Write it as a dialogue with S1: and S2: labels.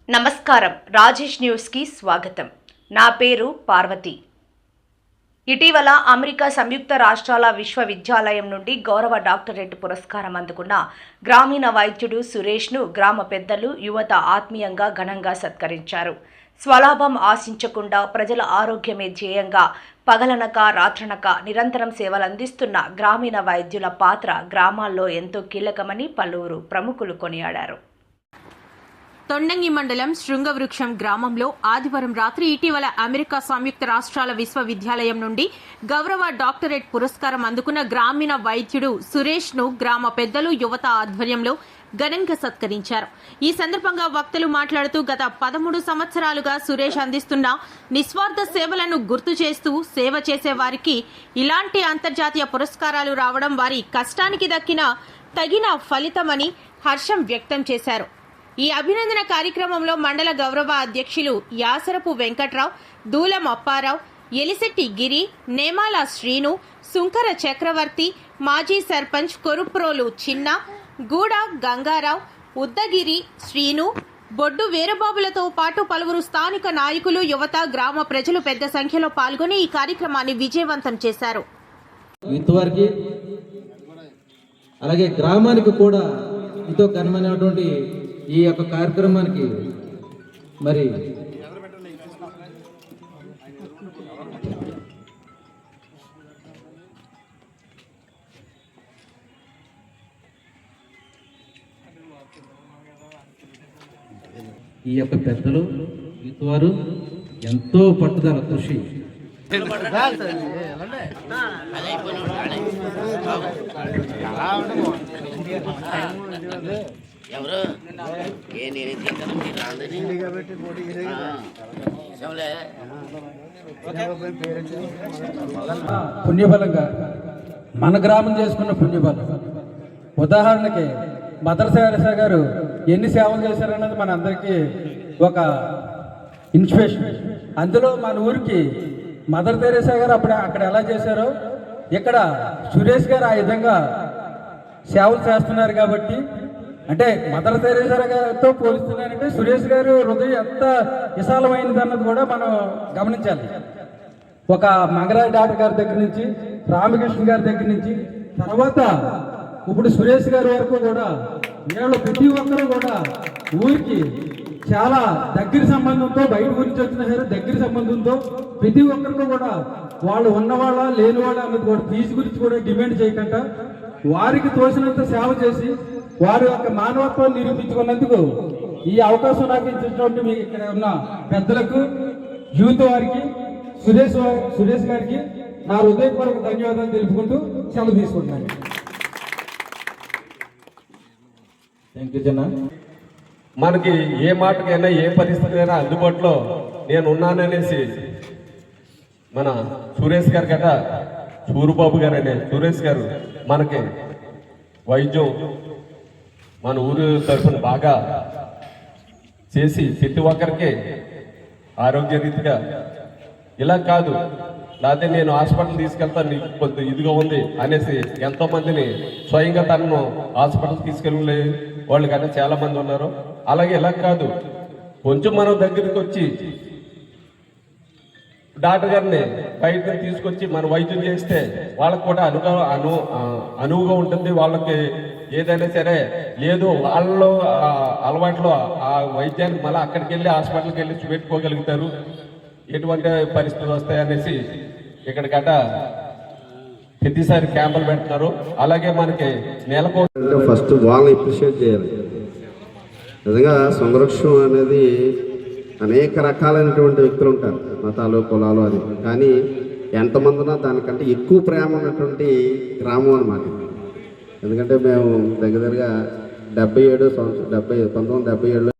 S1: నమస్కారం. రాజేష్ న్యూస్ కి స్వాగతం. నా పేరు పార్వతి. ఇటీవల అమెరికా సంయుక్త రాష్ట్రాల విశ్వవిద్యాలయం నుండి గౌరవ డాక్టరేట్ పురస్కారం అందుకున్న గ్రామీణ వైద్యుడు సురేష్ను గ్రామ పెద్దలు, యువత ఆత్మీయంగా ఘనంగా సత్కరించారు. స్వలాభం ఆశించకుండా ప్రజల ఆరోగ్యమే ధ్యేయంగా పగలనక రాత్రనక నిరంతరం సేవలందిస్తున్న గ్రామీణ వైద్యుల పాత్ర గ్రామాల్లో ఎంతో కీలకమని పలువురు ప్రముఖులు కొనియాడారు.
S2: తొండంగి మండలం శృంగవృక్షం గ్రామంలో ఆదివారం రాత్రి ఇటీవల అమెరికా సంయుక్త రాష్ట్రాల విశ్వవిద్యాలయం నుండి గౌరవ డాక్టరేట్ పురస్కారం అందుకున్న గ్రామీణ వైద్యుడు సురేష్ ను గ్రామ పెద్దలు, యువత ఆధ్వర్యంలో ఘనంగా సత్కరించారు. ఈ సందర్భంగా వక్తలు మాట్లాడుతూ గత 13 సంవత్సరాలుగా సురేష్ అందిస్తున్న నిస్వార్థ సేవలను గుర్తు చేస్తూ సేవ చేసే వారికి ఇలాంటి అంతర్జాతీయ పురస్కారాలు రావడం వారి కష్టానికి దక్కిన తగిన ఫలితమని హర్షం వ్యక్తం చేశారు. ఈ అభినందన కార్యక్రమంలో మండల గౌరవ అధ్యక్షులు యాసరపు వెంకట్రావు, దూలం అప్పారావు, ఎలిశెట్టి గిరి, నేమాల శ్రీను, సుంకర చక్రవర్తి, మాజీ సర్పంచ్ కొరుప్రోలు చిన్న, గూడ గంగారావు, ఉద్దగిరి శ్రీను, బొడ్డు వీరబాబులతో పాటు పలువురు స్థానిక నాయకులు, యువత, గ్రామ ప్రజలు పెద్ద సంఖ్యలో పాల్గొని ఈ కార్యక్రమాన్ని విజయవంతం చేశారు.
S3: అలాగే గ్రామానికి కూడా ఎంతో ఘనమైనటువంటి ఈ యొక్క కార్యక్రమానికి మరి ఈ యొక్క పెద్దలు వారు ఎంతో పట్టుదల కృషి
S4: ఎవరు
S3: పుణ్యఫలంగా మన గ్రామం చేసుకున్న పుణ్యఫలం. ఉదాహరణకి మదర్ తెరెసా గారు ఎన్ని సేవలు చేశారన్నది మన అందరికీ ఒక ఇన్స్పిరేషన్. అందులో మన ఊరికి మదర్ తెరెసా గారు అక్కడ ఎలా చేశారో ఇక్కడ సురేష్ గారు ఆ విధంగా సేవలు చేస్తున్నారు. కాబట్టి అంటే మదర్ తెరెసా గారితో పోలుస్తున్నారంటే సురేష్ గారు హృదయం ఎంత విశాలమైనది అన్నది కూడా మనం గమనించాలి. ఒక మంగరాజ్ డాక్టర్ గారి దగ్గర నుంచి, రామకృష్ణ గారి దగ్గర నుంచి, తర్వాత ఇప్పుడు సురేష్ గారి వరకు కూడా వీళ్ళు ప్రతి ఒక్కరూ కూడా ఊరికి చాలా దగ్గర సంబంధంతో, బయట గురించి వచ్చినా సరే దగ్గర సంబంధంతో ప్రతి ఒక్కరికి కూడా వాళ్ళు ఉన్నవాళ్ళ లేని వాళ్ళ అన్నది కూడా ఫీజు గురించి కూడా డిమాండ్ చేయకుండా వారికి తోసినంత సేవ చేసి వారి యొక్క మానవత్వాన్ని నిరూపించుకున్నందుకు ఈ అవకాశం నాకు ఇచ్చినటువంటి మీకు ఇక్కడ ఉన్న పెద్దలకు, యూత్ వారికి, సురేష్ గారికి నా హృదయపూర్వక ధన్యవాదాలు తెలుపుకుంటూ సెలవు తీసుకుంటున్నాను. Thank you Janna.
S5: మనకి ఏ మాటకైనా ఏ పరిస్థితి అయినా అందుబాటులో నేను ఉన్నాననేసి మన సురేష్ గారు గట సూరుబాబు గారు అనే సురేష్ గారు మనకి వైద్యం మన ఊరు తరఫున బాగా చేసి ప్రతి ఒక్కరికి ఆరోగ్య రీతిగా ఇలా కాదు, లేకపోతే నేను హాస్పిటల్ తీసుకెళ్తాను నీకు కొంత ఇదిగా ఉంది అనేసి ఎంతోమందిని స్వయంగా తనను హాస్పిటల్ తీసుకెళ్ళే వాళ్ళు కానీ చాలామంది ఉన్నారు. అలాగే ఇలా కాదు, కొంచెం మనం దగ్గరికి వచ్చి డాక్టర్ గారిని బయటకు తీసుకొచ్చి మన వైద్యం చేస్తే వాళ్ళకు కూడా అనువుగా ఉంటుంది. వాళ్ళకి ఏదైనా సరే లేదు వాళ్ళలో అలవాట్లో ఆ వైద్యానికి మళ్ళీ అక్కడికి వెళ్ళి హాస్పిటల్కి వెళ్ళి చూపెట్టుకోగలుగుతారు. ఎటువంటి పరిస్థితులు వస్తాయనేసి ఇక్కడ గట ప్రతిసారి క్యాంపులు పెడుతున్నారు. అలాగే మనకి నెలకు
S6: ఫస్ట్ వాళ్ళని అప్రిషియేట్ చేయాలి. నిజంగా సంరక్షణ అనేది అనేక రకాలైనటువంటి వ్యక్తులు ఉంటారు, మతాలు, కులాలు అని. కానీ ఎంతమందినా దానికంటే ఎక్కువ ప్రేమ ఉన్నటువంటి గ్రామం అన్నమాట. ఎందుకంటే మేము దగ్గరగా 1977